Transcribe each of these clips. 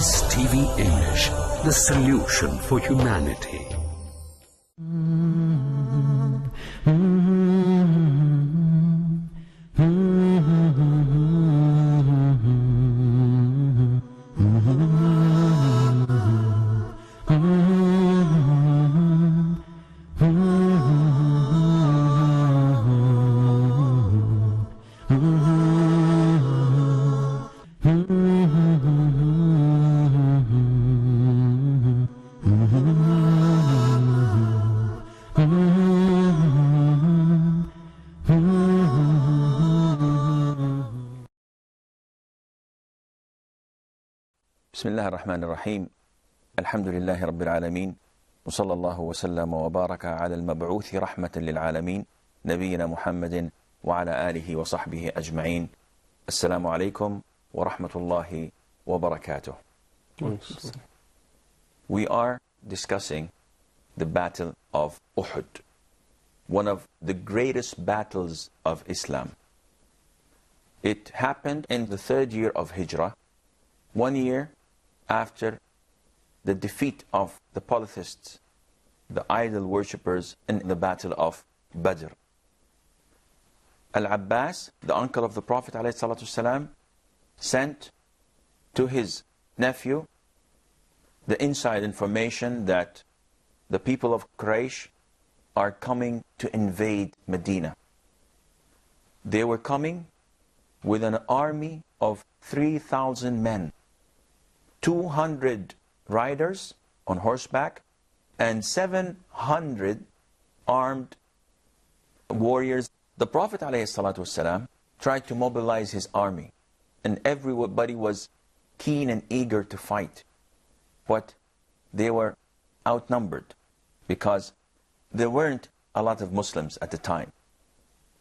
Peace TV English, the solution for humanity. بسم الله الرحمن الرحيم. الحمد لله رب العالمين، وصلى الله وسلم وبارك على المبعوث رحمة للعالمين نبينا محمد وعلى آله وصحبه أجمعين. السلام عليكم ورحمة الله وبركاته. We are discussing the battle of Uhud, one of the greatest battles of Islam. It happened in the 3rd year of Hijrah, 1 year after the defeat of the polytheists, the idol worshippers, in the battle of Badr. Al-Abbas, the uncle of the Prophet ﷺ, sent to his nephew the inside information that the people of Quraysh are coming to invade Medina. They were coming with an army of 3,000 men, 200 riders on horseback, and 700 armed warriors. The Prophet ﷺ tried to mobilize his army, and everybody was keen and eager to fight. But they were outnumbered because there weren't a lot of Muslims at the time.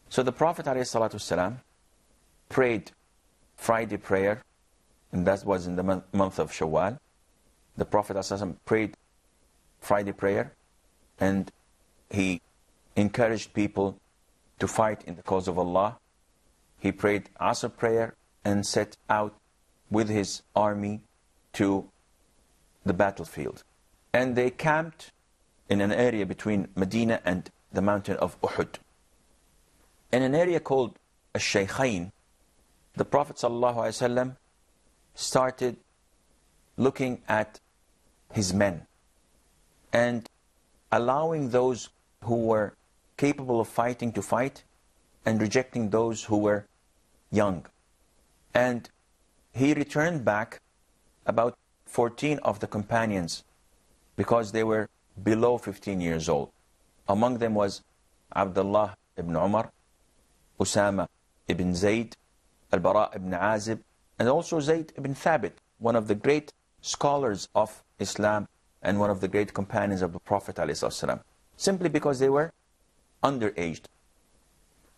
So the Prophet ﷺ prayed Friday prayer, and that was in the month of Shawwal. The Prophet ﷺ prayed Friday prayer, and he encouraged people to fight in the cause of Allah. He prayed Asr prayer and set out with his army to the battlefield. And they camped in an area between Medina and the mountain of Uhud. In an area called Al-Shaykhain, the Prophet ﷺ started looking at his men and allowing those who were capable of fighting to fight, and rejecting those who were young. And he returned back about 14 of the companions because they were below 15 years old. Among them was Abdullah ibn Umar, Usama ibn Zayd, Al-Bara ibn Azib, and also Zayd ibn Thabit, one of the great scholars of Islam and one of the great companions of the Prophet ﷺ, simply because they were underaged.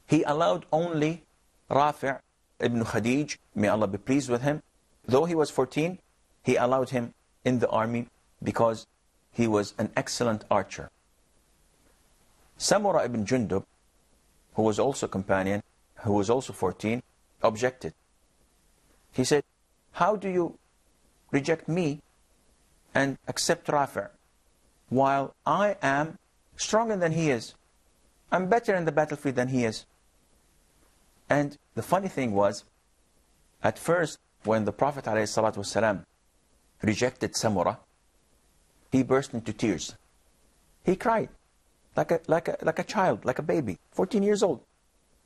He allowed only Rafi' ibn Khadij, may Allah be pleased with him. Though he was 14, he allowed him in the army because he was an excellent archer. Samura ibn Jundub, who was also a companion, who was also 14, objected. He said, how do you reject me and accept Rafi' while I am stronger than he is? I'm better in the battlefield than he is. And the funny thing was, at first, when the Prophet ﷺ rejected Samura, he burst into tears. He cried like a child, like a baby, 14 years old.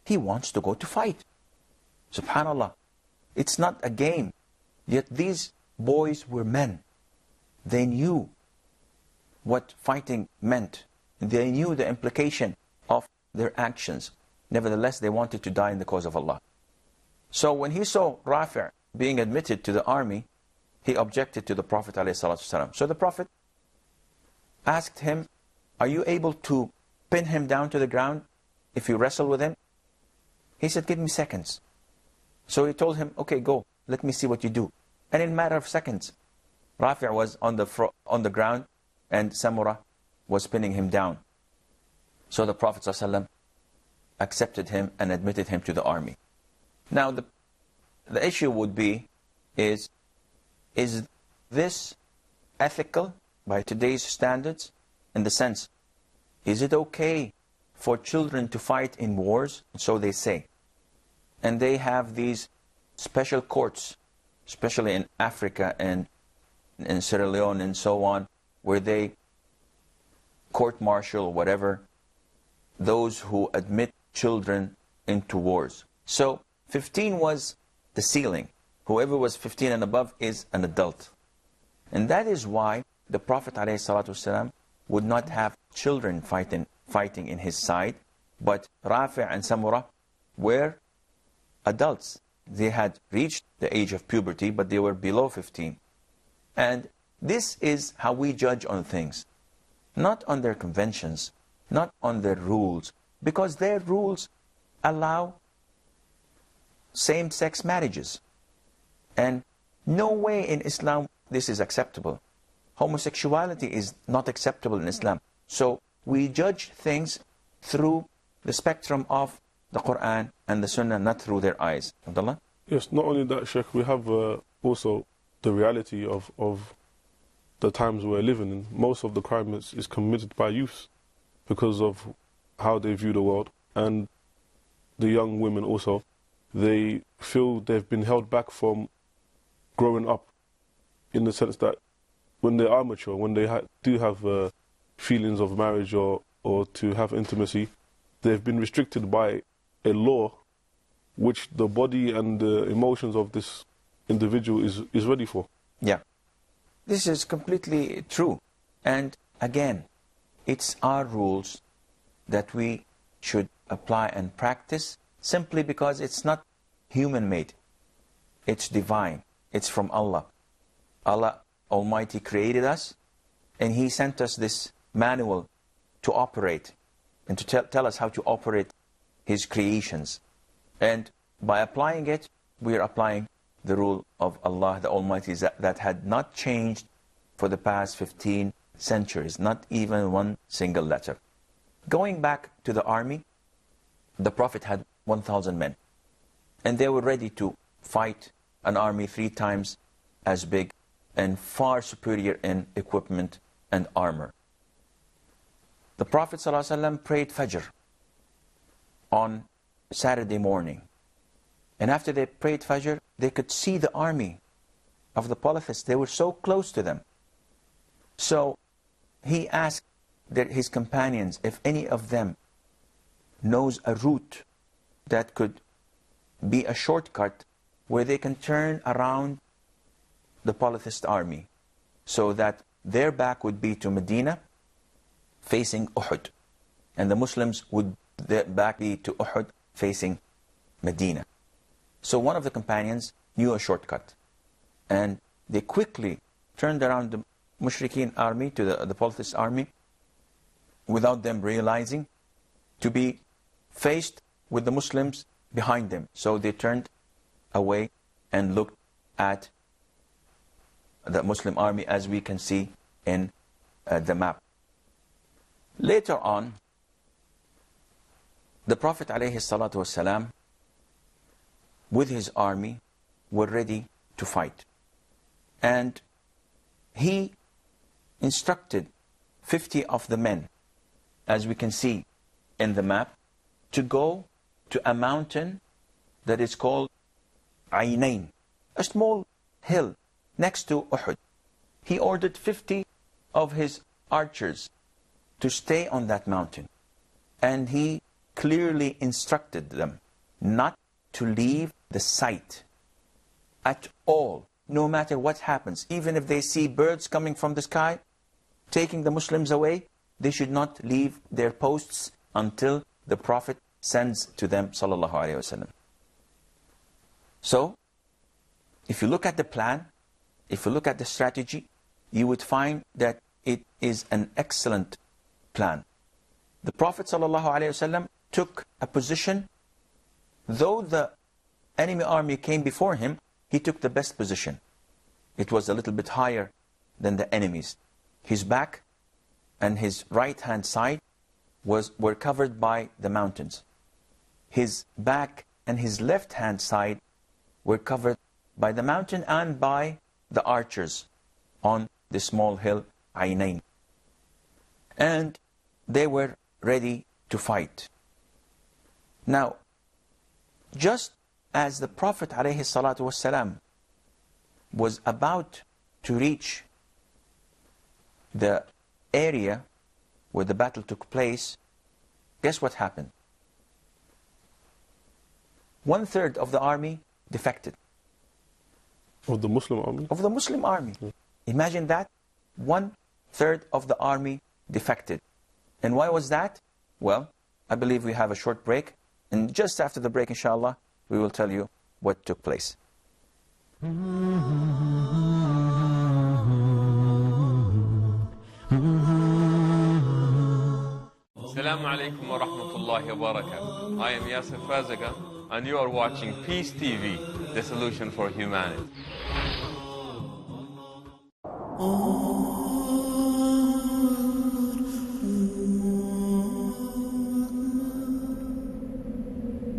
He wants to go to fight. Subhanallah. It's not a game. Yet these boys were men. They knew what fighting meant. They knew the implication of their actions. Nevertheless, they wanted to die in the cause of Allah. So when he saw Rafi' being admitted to the army, he objected to the Prophet ﷺ. So the Prophet asked him, are you able to pin him down to the ground if you wrestle with him? He said, give me seconds. So he told him, okay, go, let me see what you do. And in a matter of seconds, Rafi' was on the ground and Samura was pinning him down. So the Prophet ﷺ accepted him and admitted him to the army. Now the issue would be, is this ethical by today's standards? In the sense, is it okay for children to fight in wars? So they say. And they have these special courts, especially in Africa and in Sierra Leone and so on, where they court-martial, whatever, those who admit children into wars. So 15 was the ceiling. Whoever was 15 and above is an adult. And that is why the Prophet ﷺ would not have children fighting in his side, but Rafi' and Samurah were adults. They had reached the age of puberty, but they were below 15. And this is how we judge on things. Not on their conventions, not on their rules, because their rules allow same-sex marriages. And no way in Islam this is acceptable. Homosexuality is not acceptable in Islam. So we judge things through the spectrum of the Quran and the Sunnah, not through their eyes. Abdullah? Yes, not only that, Sheikh, we have also the reality of the times we're living in. Most of the crime is committed by youths because of how they view the world. And the young women also, they feel they've been held back from growing up, in the sense that when they are mature, when they do have feelings of marriage or to have intimacy, they've been restricted by a law which the body and the emotions of this individual is ready for. Yeah. This is completely true. And again, it's our rules that we should apply and practice simply because it's not human-made. It's divine. It's from Allah. Allah Almighty created us, and He sent us this manual to operate and to tell us how to operate His creations. And by applying it, we are applying the rule of Allah the Almighty that had not changed for the past 15 centuries, not even one single letter. Going back to the army, the Prophet had 1,000 men, and they were ready to fight an army 3 times as big and far superior in equipment and armor. The Prophet ﷺ prayed Fajr on Saturday morning. And after they prayed Fajr, they could see the army of the polytheists. They were so close to them. So he asked his companions if any of them knows a route that could be a shortcut where they can turn around the polytheist army, so that their back would be to Medina facing Uhud, and the Muslims would their back be to Uhud facing Medina. So one of the companions knew a shortcut, and they quickly turned around the Mushrikeen army to the polytheist army without them realizing, to be faced with the Muslims behind them. So they turned away and looked at the Muslim army, as we can see in the map. Later on, the Prophet ﷺ with his army were ready to fight. And he instructed 50 of the men, as we can see in the map, to go to a mountain that is called Aynain, a small hill next to Uhud. He ordered 50 of his archers to stay on that mountain. And he clearly instructed them not to leave the site at all, no matter what happens. Even if they see birds coming from the sky, taking the Muslims away, they should not leave their posts until the Prophet sends to them, sallallahu alaihi wasallam. So, if you look at the plan, if you look at the strategy, you would find that it is an excellent plan. The Prophet ﷺ took a position, though the enemy army came before him, he took the best position. It was a little bit higher than the enemies. His back and his right-hand side were covered by the mountains. His back and his left-hand side were covered by the mountain and by the archers. on the small hill, Aynain. And they were ready to fight. Now, just as the Prophet ﷺ was about to reach the area where the battle took place, guess what happened? 1/3 of the army defected. Of the Muslim army? Of the Muslim army. Imagine that. 1/3 of the army defected. And why was that? Well, I believe we have a short break. And just after the break, inshallah, we will tell you what took place. Assalamu alaikum wa rahmatullahi wa barakatuh. I am Yasir Fazaga, and you are watching Peace TV, the solution for humanity.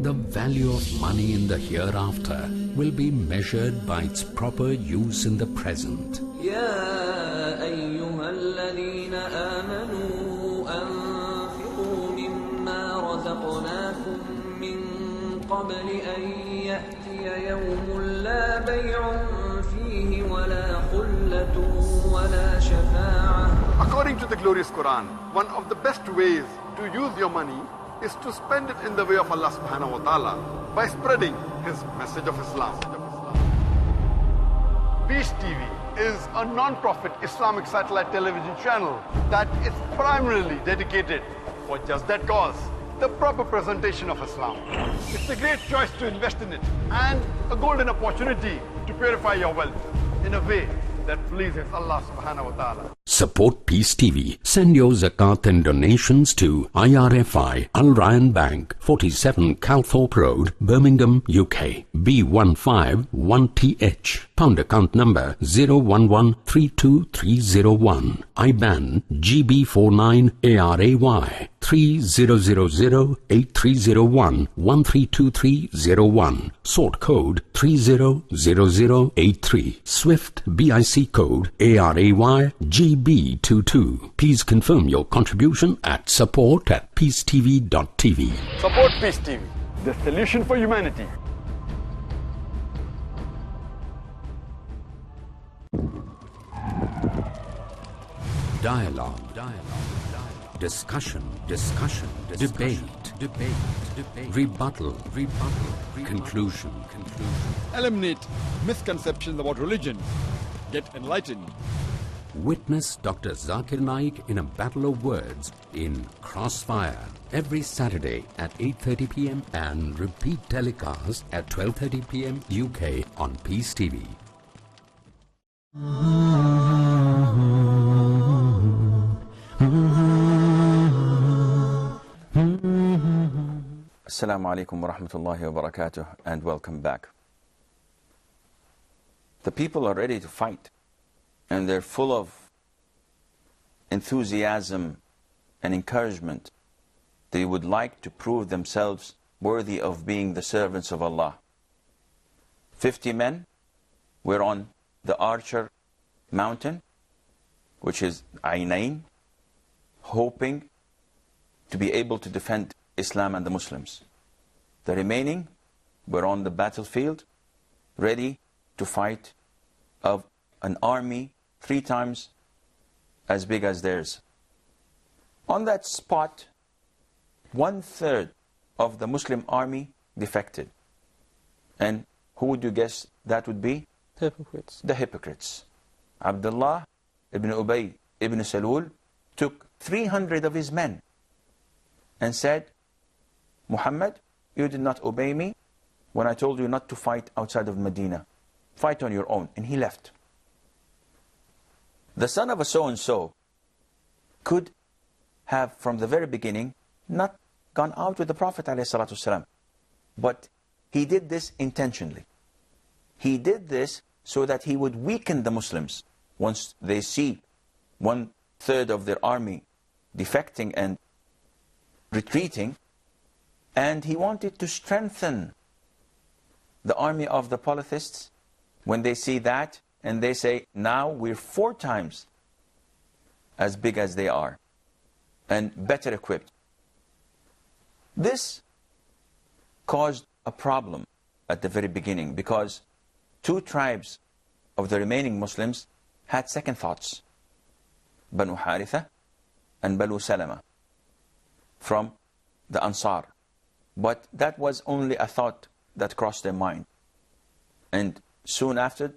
The value of money in the hereafter will be measured by its proper use in the present. يا أيها الذين آمنوا أنفقوا مما رزقناكم من قبل أن يأتي يوم لا بيع فيه ولا خلة ولا شفاعة. According to the glorious Quran, one of the best ways to use your money is to spend it in the way of Allah subhanahu wa ta'ala by spreading His message of Islam. Peace TV is a non-profit Islamic satellite television channel that is primarily dedicated for just that cause, the proper presentation of Islam. It's a great choice to invest in it and a golden opportunity to purify your wealth in a way that pleases Allah subhanahu wa ta'ala. Support Peace TV. Send your zakat and donations to IRFI Al Ryan Bank, 47 Calthorpe Road, Birmingham, UK. B151TH. Pound account number 011-32301. IBAN GB49ARAY 30008301 132301. Sort code 300083. Swift BIC code ARAY GB22. Please confirm your contribution at support@peacetv.tv. Support Peace TV, the solution for humanity. Dialogue. Discussion. Debate. Rebuttal. Conclusion. Eliminate misconceptions about religion. Get enlightened. Witness Dr. Zakir Naik in a battle of words in Crossfire every Saturday at 8:30 p.m. and repeat telecast at 12:30 p.m. UK on Peace TV. Assalamu alaikum wa rahmatullahi wa barakatuh, and welcome back. The people are ready to fight, and they're full of enthusiasm and encouragement. They would like to prove themselves worthy of being the servants of Allah. 50 men were on the Archer mountain, which is Aynain, hoping to be able to defend Islam and the Muslims. The remaining were on the battlefield, ready to fight of an army 3 times as big as theirs. On that spot, 1/3 of the Muslim army defected. And who would you guess that would be? Hypocrites. The hypocrites. Abdullah ibn Ubay ibn Salul took 300 of his men and said, Muhammad, you did not obey me when I told you not to fight outside of Medina. Fight on your own. And he left. The son of a so-and-so could have from the very beginning not gone out with the Prophet ﷺ. But he did this intentionally. He did this so that he would weaken the Muslims. Once they see 1/3 of their army defecting and retreating, and he wanted to strengthen the army of the polytheists. When they see that, and they say, now we're 4 times as big as they are and better equipped. This caused a problem at the very beginning because 2 tribes of the remaining Muslims had second thoughts. Banu Haritha and Banu Salama from the Ansar. But that was only a thought that crossed their mind. And soon after,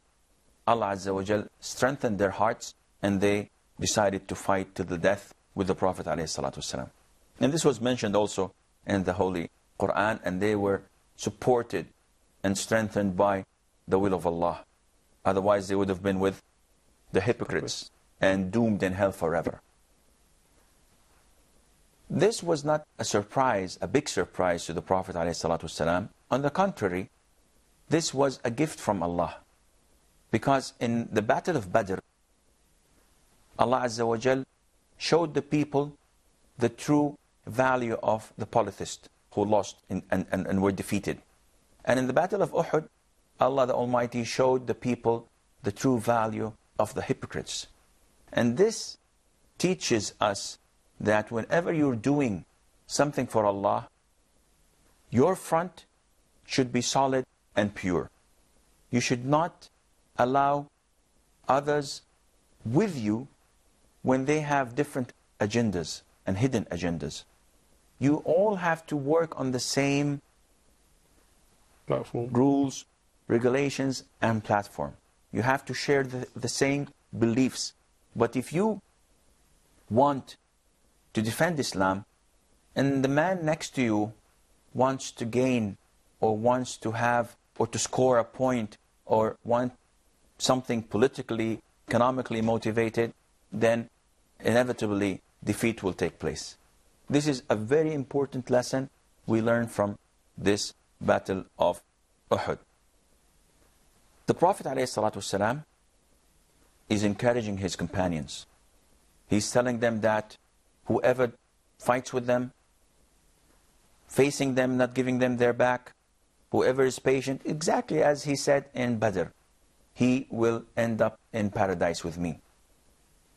Allah Azza wa Jal strengthened their hearts and they decided to fight to the death with the Prophet ﷺ. And this was mentioned also in the Holy Quran, and they were supported and strengthened by the will of Allah. Otherwise they would have been with the hypocrites and doomed in hell forever. This was not a surprise, a big surprise to the Prophet ﷺ. On the contrary, this was a gift from Allah. Because in the Battle of Badr, Allah Azza wa Jal showed the people the true value of the polytheists who lost and were defeated. And in the Battle of Uhud, Allah the Almighty showed the people the true value of the hypocrites. And this teaches us that whenever you're doing something for Allah, your front should be solid and pure. You should not allow others with you when they have different agendas and hidden agendas. You all have to work on the same platform, rules, regulations, and platform. You have to share the same beliefs. But if you want to defend Islam, and the man next to you wants to gain or wants to have or to score a point or want something politically, economically motivated, then inevitably defeat will take place. This is a very important lesson we learn from this battle of Uhud. The Prophet ﷺ is encouraging his companions. He's telling them that whoever fights with them, facing them, not giving them their back, whoever is patient, exactly as he said in Badr, he will end up in paradise with me.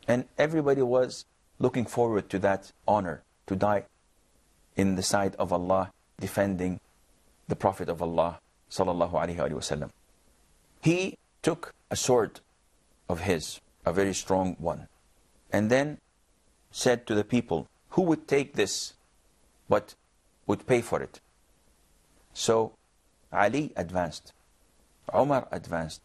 And everybody was looking forward to that honor, to die in the sight of Allah, defending the Prophet of Allah, sallallahu alaihi wasallam. He took a sword of his, a very strong one, and then said to the people, who would take this but would pay for it? So Ali advanced, Umar advanced,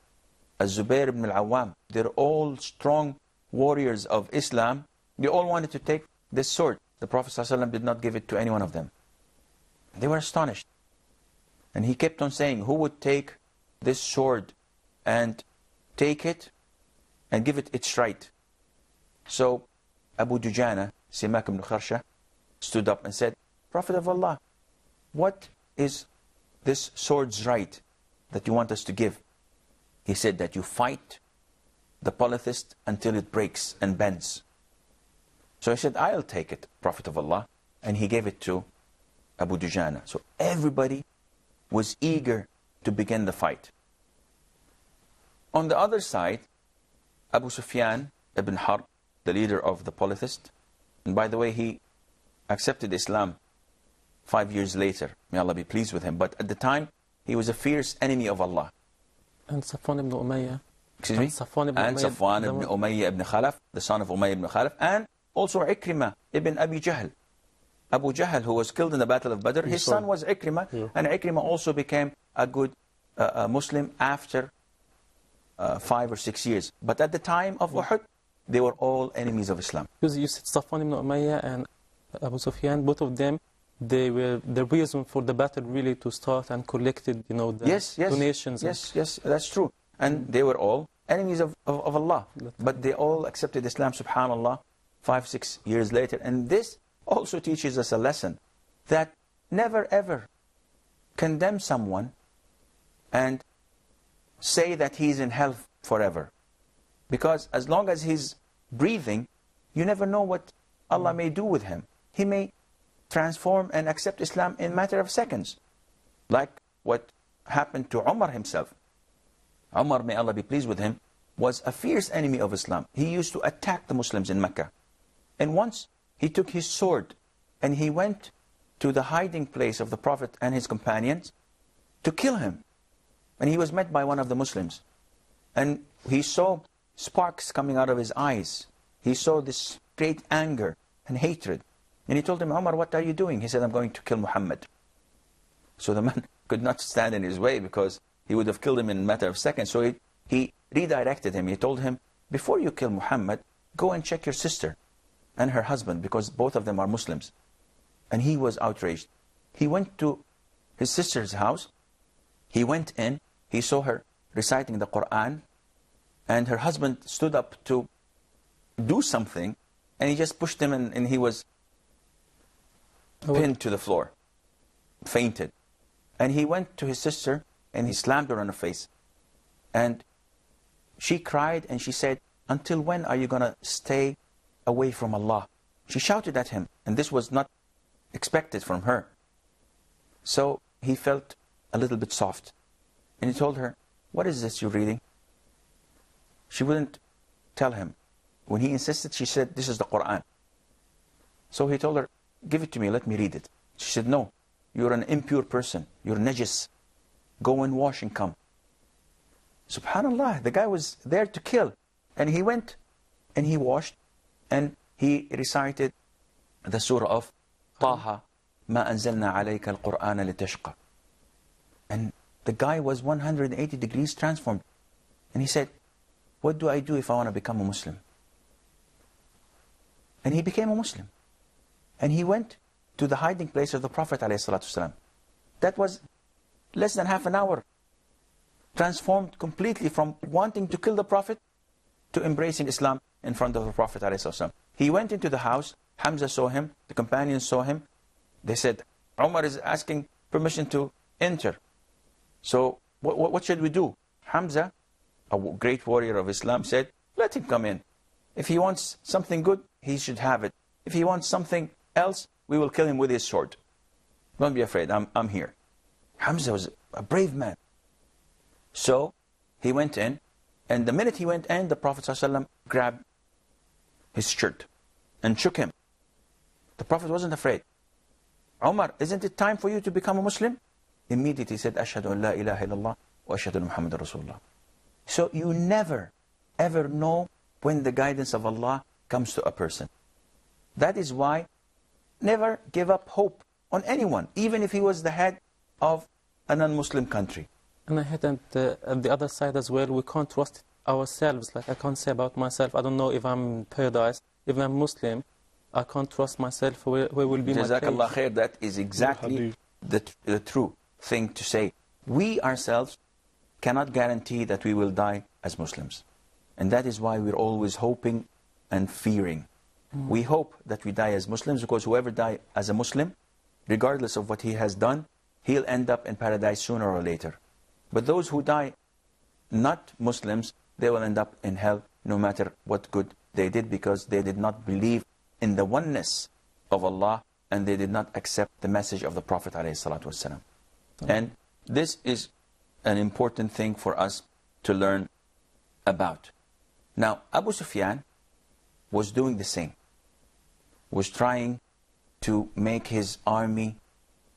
Az-Zubair ibn al-Awwam, they're all strong warriors of Islam. They all wanted to take this sword. The Prophet ﷺ did not give it to any one of them. They were astonished. And he kept on saying, who would take this sword and take it and give it its right? So Abu Dujana, Simak ibn Kharsha, stood up and said, Prophet of Allah, what is this sword's right that you want us to give? He said that you fight the polytheist until it breaks and bends. So he said, I'll take it, Prophet of Allah. And he gave it to Abu Dujana. So everybody was eager to begin the fight. On the other side, Abu Sufyan ibn Harb, the leader of the polytheists, and by the way, he accepted Islam 5 years later. May Allah be pleased with him. But at the time, he was a fierce enemy of Allah. And Safwan ibn Umayyah. Excuse me? Safwan ibn Umayyah ibn Khalaf, the son of Umayyah ibn Khalaf, and also Ikrimah ibn Abi Jahl. Abu Jahl, who was killed in the Battle of Badr, his son was Ikrimah, and Ikrimah also became a good Muslim after 5 or 6 years. But at the time of Uhud, they were all enemies of Islam. Because you said Safwan ibn Umayyah and Abu Sufyan, both of them, they were the reason for the battle really to start and collected, the donations. Yes, that's true. And they were all enemies of Allah. But they all accepted Islam, subhanAllah, 5-6 years later. And this also teaches us a lesson that never ever condemn someone and say that he's in hell forever. Because as long as he's breathing, you never know what Allah may do with him. He may transform and accept Islam in a matter of seconds. Like what happened to Umar himself. Umar, may Allah be pleased with him, was a fierce enemy of Islam. He used to attack the Muslims in Mecca. And once he took his sword and he went to the hiding place of the Prophet and his companions to kill him. And he was met by one of the Muslims. And he saw sparks coming out of his eyes. He saw this great anger and hatred. And he told him, Umar, what are you doing? He said, I'm going to kill Muhammad. So the man could not stand in his way because he would have killed him in a matter of seconds. So he redirected him. He told him, before you kill Muhammad, go and check your sister and her husband, because both of them are Muslims. And he was outraged. He went to his sister's house. He went in. He saw her reciting the Quran. And her husband stood up to do something. And he just pushed him and he was pinned to the floor. Fainted. And he went to his sister and he slammed her on the face. And she cried and she said, until when are you going to stay away from Allah? She shouted at him, and this was not expected from her. So he felt a little bit soft. And he told her, what is this you're reading? She wouldn't tell him. When he insisted, she said, this is the Quran. So he told her, give it to me, let me read it. She said, no, you're an impure person. You're najis. Go and wash and come. Subhanallah, the guy was there to kill. And he went and he washed and he recited the surah of Taha, Ma anzalna alayka al-Qur'ana litashqa. And the guy was 180 degrees transformed. And he said, what do I do if I want to become a Muslim? And he became a Muslim. And he went to the hiding place of the Prophet ﷺ. That was less than half an hour. Transformed completely from wanting to kill the Prophet to embracing Islam in front of the Prophet ﷺ. He went into the house. Hamza saw him. The companions saw him. They said, Umar is asking permission to enter. So what should we do? Hamza, a great warrior of Islam, said, let him come in. If he wants something good, he should have it. If he wants something else, we will kill him with his sword. Don't be afraid, I'm here. Hamza was a brave man. So he went in, and the minute he went in, the Prophet ﷺ grabbed his shirt and shook him. The Prophet wasn't afraid. Umar, isn't it time for you to become a Muslim? Immediately he said, Ashhadu an la ilaha illallah wa ashhadu anna Muhammadan Rasulullah. So you never, ever know when the guidance of Allah comes to a person. That is why never give up hope on anyone, even if he was the head of a non-Muslim country. And I had on the other side as well, we can't trust ourselves. Like I can't say about myself, I don't know if I'm in paradise. If I'm Muslim, I can't trust myself where will be my place. Jazakallah khair, that is exactly the true thing to say. We ourselves cannot guarantee that we will die as Muslims. And that is why we're always hoping and fearing. We hope that we die as Muslims, because whoever dies as a Muslim, regardless of what he has done, he'll end up in paradise sooner or later. But those who die not Muslims, they will end up in hell no matter what good they did, because they did not believe in the oneness of Allah and they did not accept the message of the Prophet ﷺ. And this is an important thing for us to learn about. Now, Abu Sufyan was doing the same, was trying to make his army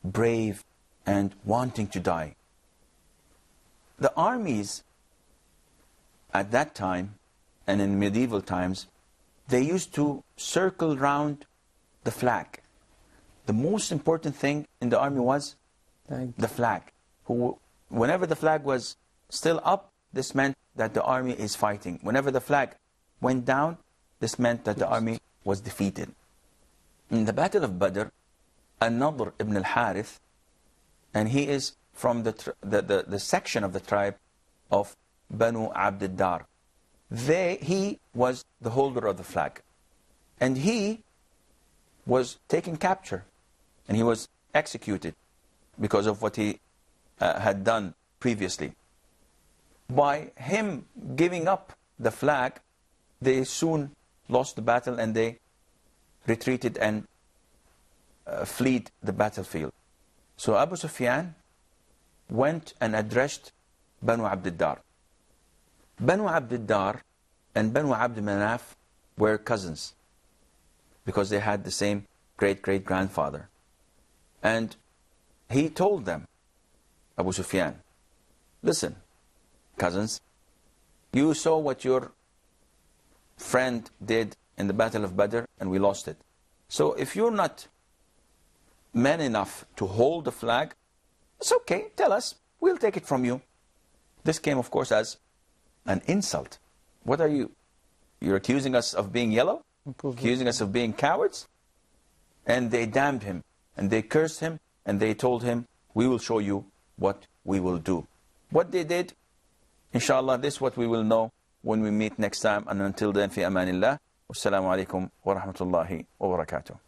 brave and wanting to die. The armies at that time and in medieval times, they used to circle round the flag. The most important thing in the army was the flag. Whenever the flag was still up, this meant that the army is fighting. Whenever the flag went down, this meant that the army was defeated. In the Battle of Badr, An-Nadr ibn al-Harith, and he is from the section of the tribe of Banu Abd ad-Dar. He was the holder of the flag. And he was taken capture. And he was executed because of what he had done previously. By him giving up the flag, they soon lost the battle and they retreated and fled the battlefield. So Abu Sufyan went and addressed Banu Abd ad-Dar. Banu Abd Dar and Banu Abd Manaf were cousins because they had the same great-great-grandfather. And he told them, Abu Sufyan, listen, cousins, you saw what your friend did in the Battle of Badr and we lost it. So if you're not men enough to hold the flag, it's okay, tell us, we'll take it from you. This came, of course, as an insult. What are you? You're accusing us of being yellow? Accusing us of being cowards? And they damned him, and they cursed him, and they told him, we will show you what we will do. What they did, inshallah, this is what we will know when we meet next time. And until then, fi amanillah. Wassalamu alaikum wa rahmatullahi wa barakatuh.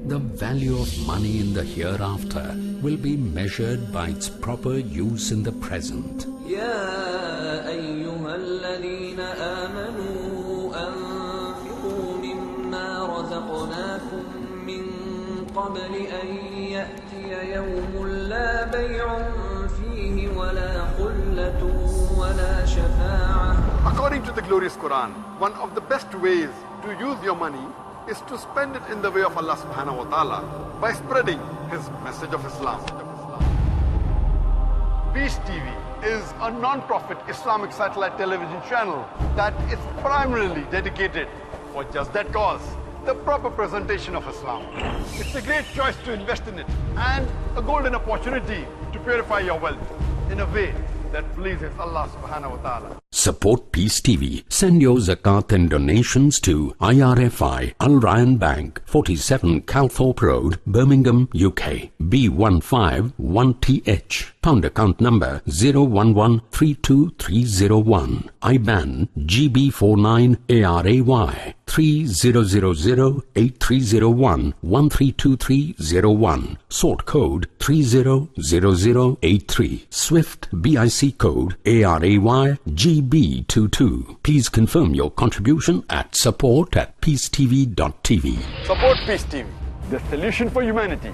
The value of money in the hereafter will be measured by its proper use in the present. يا أيها الذين آمنوا أنفقوا مما رزقناكم من قبل أن يأتي يوم لا بيع فيه ولا خلة ولا شفاعة. According to the glorious Quran, one of the best ways to use your money is to spend it in the way of Allah subhanahu wa ta'ala by spreading His message of Islam. Peace TV is a non-profit Islamic satellite television channel that is primarily dedicated for just that cause, the proper presentation of Islam. It's a great choice to invest in it and a golden opportunity to purify your wealth in a way that pleases Allah subhanahu wa ta'ala. Support Peace TV. Send your zakat and donations to IRFI Al Ryan Bank, 47 Calthorpe Road, Birmingham, UK, B151TH. Pound account number 011-32301. IBAN GB49ARAY 30008301 132301. Sort code 300083. Swift BIC code ARAY GB22. Please confirm your contribution at support@peacetv.tv. Support Peace TV, the solution for humanity.